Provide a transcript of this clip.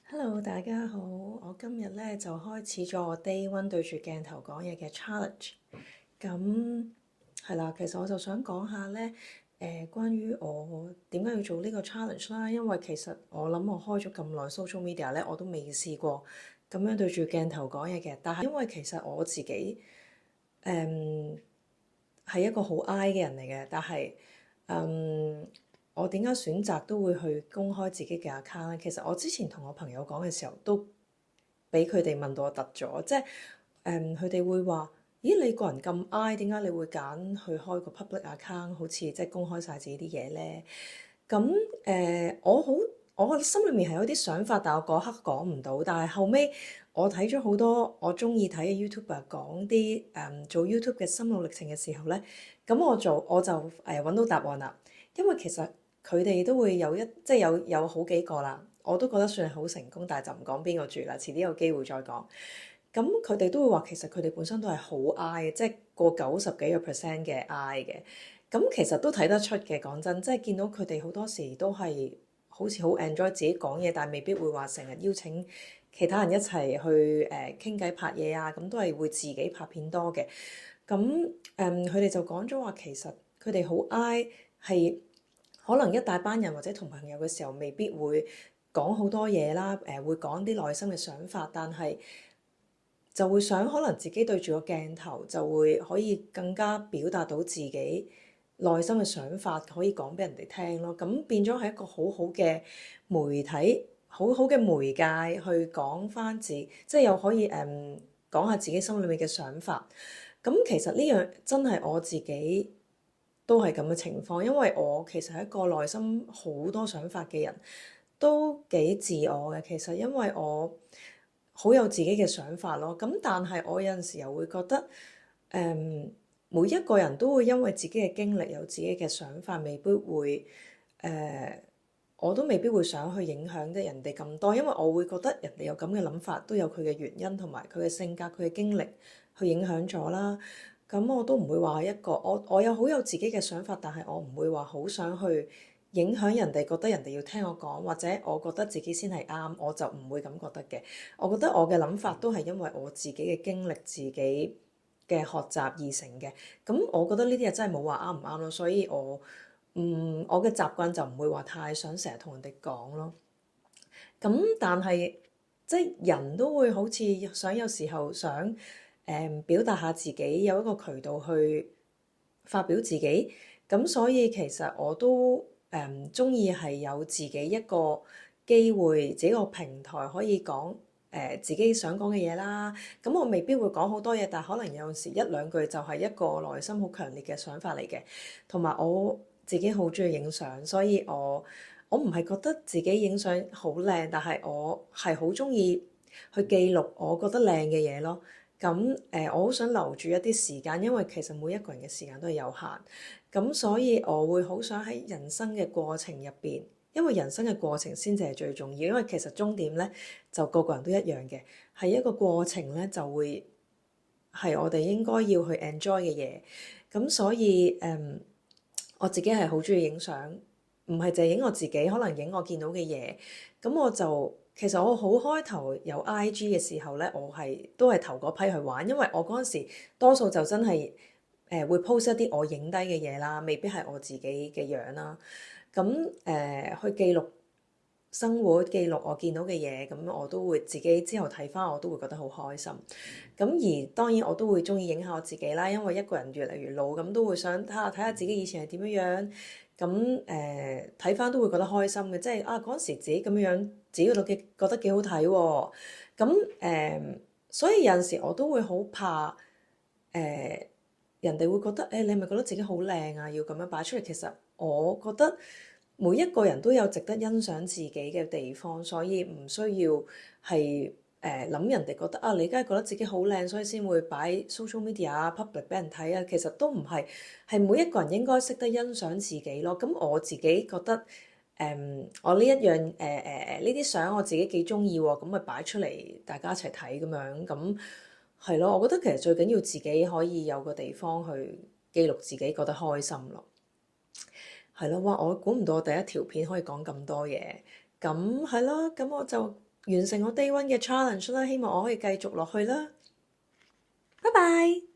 Hello，大家好，我今日咧就開始咗我 Day One 對住鏡頭講嘢嘅 challenge。咁係啦，其實我就想講下咧，關於我點解要做呢個 challenge 啦。因為其實我諗我開咗咁耐 social media 咧，我都未試過咁樣對住鏡頭講嘢嘅。但係因為其實我自己係一個好 I 嘅人嚟嘅，但係我點解選擇都會去公開自己嘅 account 咧？其實我之前同我朋友講嘅時候，都俾佢哋問到我突咗，即係佢哋會話：咦，你個人咁 I，點解你會揀去開個 public account，好似即係公開晒自己啲嘢咧？咁我心裏面係有啲想法，但我嗰刻講唔到。但係後尾我睇咗好多我中意睇嘅 YouTuber 講啲做 YouTube 嘅心路歷程嘅時候咧，咁我就揾到答案啦。因為其實佢哋都會有即係有好幾個啦，我都覺得算係好成功，但係就唔講邊個住啦，遲啲有機會再講。咁佢哋都會話其實佢哋本身都係好 I 嘅，即係過90幾個 percent 嘅 I 嘅。咁其實都睇得出嘅，講真，即係見到佢哋好多時都係好似好 enjoy 自己講嘢，但係未必會話成日邀請其他人一齊去傾偈拍嘢啊，咁都係會自己拍片多嘅。咁佢哋就講咗話，其實佢哋好 I 係可能一大班人或者同朋友嘅時候，未必會講好多嘢啦，會講啲內心嘅想法，但係就會想可能自己對住個鏡頭就會可以更加表達到自己內心嘅想法，可以講俾人哋聽咯。咁變咗係一個好好嘅媒體，好好嘅媒介去講翻即係又可以講下自己心裏面嘅想法。咁其實呢樣真係我自己都係咁嘅情況，因為我其實係一個內心好多想法嘅人，都幾自我嘅。其實因為我好有自己嘅想法咯，咁但係我有陣時又會覺得，每一個人都會因為自己嘅經歷有自己嘅想法，未必會我都未必會想去影響得人哋咁多，因為我會覺得人哋有咁嘅諗法，都有佢嘅原因同埋佢嘅性格、佢嘅經歷去影響咗啦。咁我都唔會話一個我有好有自己嘅想法，但係我唔會話好想去影響人哋，覺得人哋要聽我講，或者我覺得自己先係啱，我就唔會咁覺得嘅。我覺得我嘅諗法都係因為我自己嘅經歷、自己嘅學習而成嘅。咁我覺得呢啲嘢真係冇話啱唔啱咯，所以我嘅習慣就唔會話太想成日同人哋講咯。咁但係即係人都會好似想有時候想表達下自己，有一個渠道去發表自己。咁所以其實我都中意係有自己一個機會，自己個平台可以講自己想講嘅嘢啦。咁我未必會講好多嘢，但係可能有時一兩句就係一個內心好強烈嘅想法嚟嘅。同埋我自己好中意影相，所以我唔係覺得自己影相好靚，但係我係好中意去記錄我覺得靚嘅嘢咯。咁我好想留住一啲時間，因為其實每一個人嘅時間都係有限。咁所以我會好想喺人生嘅過程入邊，因為人生嘅過程先至係最重要。因為其實終點咧就個個人都一樣嘅，係一個過程咧就會係我哋應該要去 enjoy 嘅嘢。咁所以我自己係好中意影相，唔係淨係影我自己，可能影我見到嘅嘢。咁我就其實我好開頭有 IG 嘅時候咧，我都係頭嗰批去玩，因為我嗰陣時多數就真係會 post 一啲我影低嘅嘢啦，未必係我自己嘅樣啦。咁去記錄生活，記錄我見到嘅嘢，咁我都會自己之後睇翻，我都會覺得好開心。咁而當然我都會中意影下我自己啦，因為一個人越嚟越老，咁都會想睇下自己以前係點樣樣。咁睇翻都會覺得開心嘅，即係嗰陣時自己咁樣樣，自己覺得幾好睇喎。咁所以有陣時我都會好怕人哋會覺得你係咪覺得自己好靚啊？要咁樣擺出嚟。其實我覺得每一個人都有值得欣賞自己嘅地方，所以唔需要係諗人哋覺得你梗係覺得自己好靚，所以先會擺 social media 啊 public 俾人睇啊。其實都唔係，係每一個人應該識得欣賞自己咯。咁我自己覺得我呢一樣呢啲相我自己幾中意喎，咁咪擺出嚟大家一齊睇咁樣。咁係咯，我覺得其實最緊要自己可以有個地方去記錄自己覺得開心咯。係咯，哇！我估唔到我第一條片可以講咁多嘢。咁係咯，咁我就完成我 Day 1嘅 challenge 啦，希望我可以繼續落去啦。拜拜。